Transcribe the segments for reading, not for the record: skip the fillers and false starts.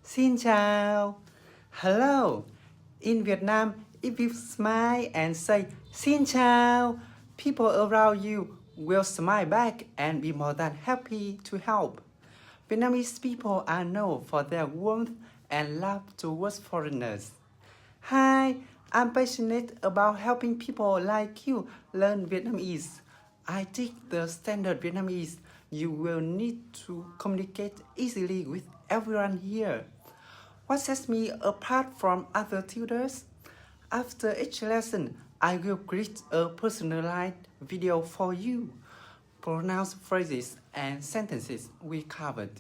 Xin chào. Hello. In Vietnam, if you smile and say Xin chào, people around you will smile back and be more than happy to help. Vietnamese people are known for their warmth and love towards foreigners. Hi, I'm passionate about helping people like you learn Vietnamese. I teach the standard Vietnamese. You will need to communicate easily with everyone here. What sets me apart from other tutors? After each lesson, I will create a personalized video for you. Pronounce phrases and sentences we covered.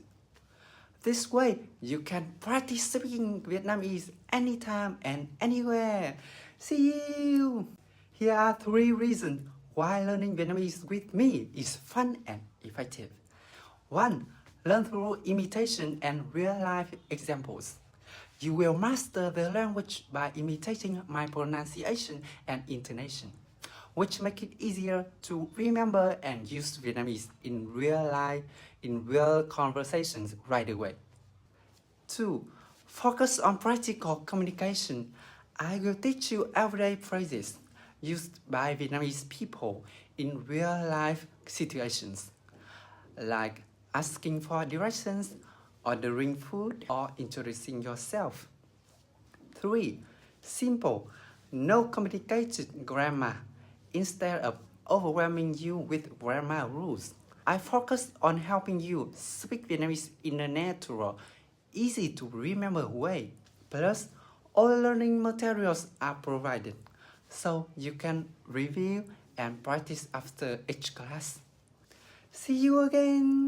This way, you can practice speaking Vietnamese anytime and anywhere. See you! Here are 3 reasons why learning Vietnamese with me is fun and effective. 1. Learn through imitation and real-life examples. You will master the language by imitating my pronunciation and intonation, which make it easier to remember and use Vietnamese in real life, in real conversations right away. 2. Focus on practical communication. I will teach you everyday phrases used by Vietnamese people in real life situations, like asking for directions, ordering food, or introducing yourself. 3. Simple, no complicated grammar. Instead of overwhelming you with grammar rules, I focus on helping you speak Vietnamese in a natural, easy to remember way. Plus, all learning materials are provided, so you can review and practice after each class. See you again!